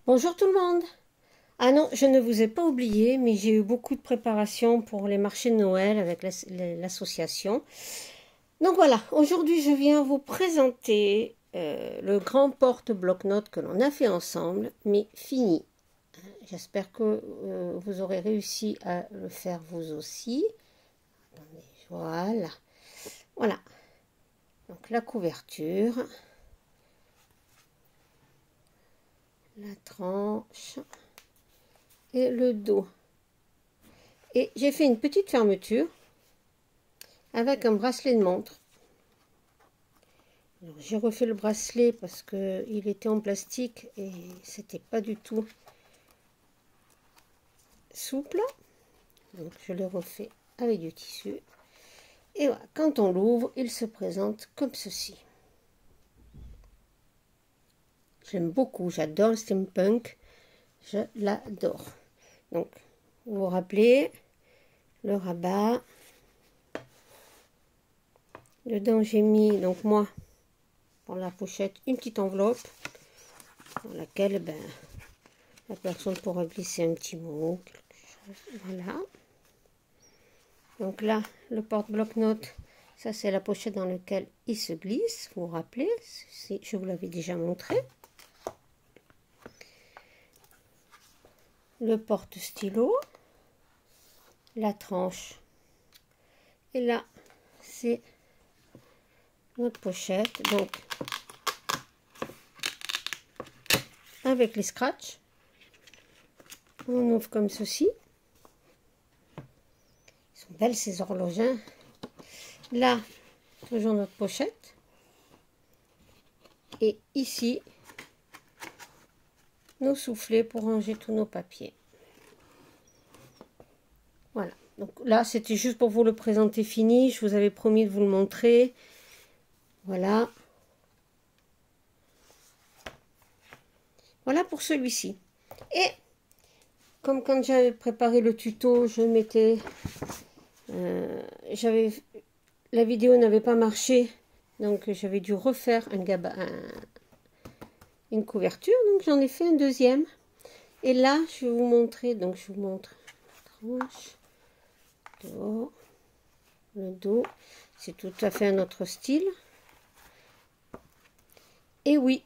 Bonjour tout le monde. Ah non, je ne vous ai pas oublié, mais j'ai eu beaucoup de préparation pour les marchés de Noël avec l'association. Donc voilà, aujourd'hui je viens vous présenter le grand porte-bloc-notes que l'on a fait ensemble, mais fini. J'espère que vous aurez réussi à le faire vous aussi. Attendez, voilà. Voilà. Donc la couverture, la tranche et le dos. Et j'ai fait une petite fermeture avec un bracelet de montre. J'ai refait le bracelet parce que il était en plastique et c'était pas du tout souple. Donc je le refais avec du tissu. Et voilà, quand on l'ouvre, il se présente comme ceci. J'aime beaucoup, j'adore le steampunk, je l'adore. Donc, vous vous rappelez, le rabat. Dedans, j'ai mis, donc moi, pour la pochette, une petite enveloppe dans laquelle la personne pourra glisser un petit mot, quelque chose. Voilà. Donc là, le porte-bloc-notes, ça c'est la pochette dans laquelle il se glisse. Vous vous rappelez, je vous l'avais déjà montré. Le porte-stylo, la tranche. Et là, c'est notre pochette. Donc, avec les scratchs, on ouvre comme ceci. Ils sont belles ces horloges, hein. Là, toujours notre pochette. Et ici, nos soufflets pour ranger tous nos papiers. Voilà. Donc là, c'était juste pour vous le présenter fini. Je vous avais promis de vous le montrer. Voilà. Voilà pour celui-ci. Et comme quand j'avais préparé le tuto, je mettais... la vidéo n'avait pas marché. Donc j'avais dû refaire une couverture. Donc j'en ai fait un deuxième. Et là, je vais vous montrer. Donc je vous montre la tranche. Le dos. C'est tout à fait un autre style. Et oui,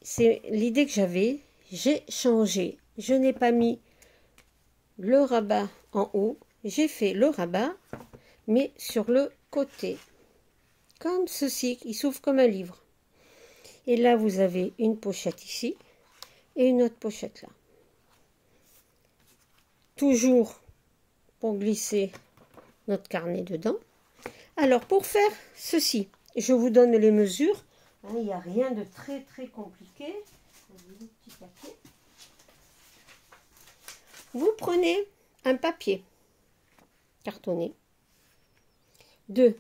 c'est l'idée que j'avais. J'ai changé. Je n'ai pas mis le rabat en haut. J'ai fait le rabat, mais sur le côté. Comme ceci, il s'ouvre comme un livre. Et là, vous avez une pochette ici et une autre pochette là. Toujours pour glisser notre carnet dedans. Alors, pour faire ceci, je vous donne les mesures. Il n'y a rien de très compliqué. Vous prenez un papier cartonné de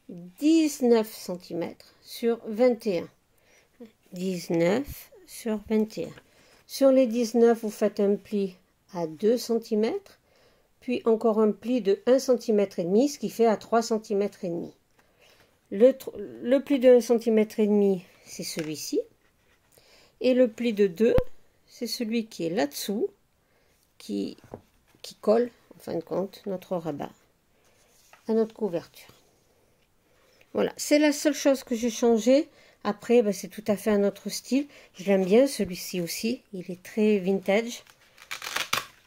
19 cm sur 21. 19 sur 21. Sur les 19, vous faites un pli à 2 cm, puis encore un pli de 1 cm et demi, ce qui fait à 3 cm et demi. Le pli de 1 cm et demi, c'est celui-ci. Et le pli de 2, c'est celui qui est là-dessous, qui colle, en fin de compte, notre rabat à notre couverture. Voilà, c'est la seule chose que j'ai changé. Après, c'est tout à fait un autre style. Je l'aime bien, celui-ci aussi. Il est très vintage.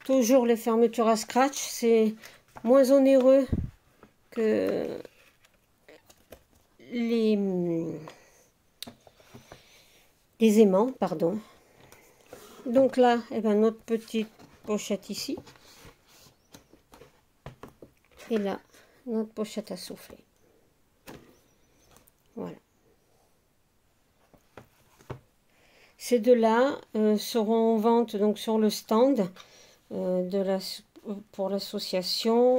Toujours les fermetures à scratch. C'est moins onéreux que les aimants, pardon. Donc là, notre petite pochette ici. Et là, notre pochette à souffler. Voilà. Ces deux-là seront en vente donc sur le stand pour l'association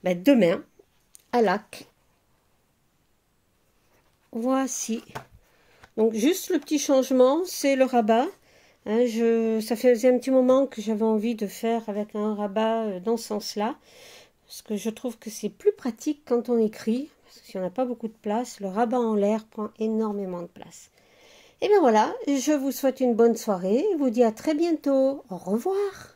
demain à Lac. Voici. Donc juste le petit changement, c'est le rabat. Ça faisait un petit moment que j'avais envie de faire avec un rabat dans ce sens-là. Parce que je trouve que c'est plus pratique quand on écrit. Parce que si on n'a pas beaucoup de place, le rabat en l'air prend énormément de place. Et bien voilà, je vous souhaite une bonne soirée et vous dis à très bientôt. Au revoir.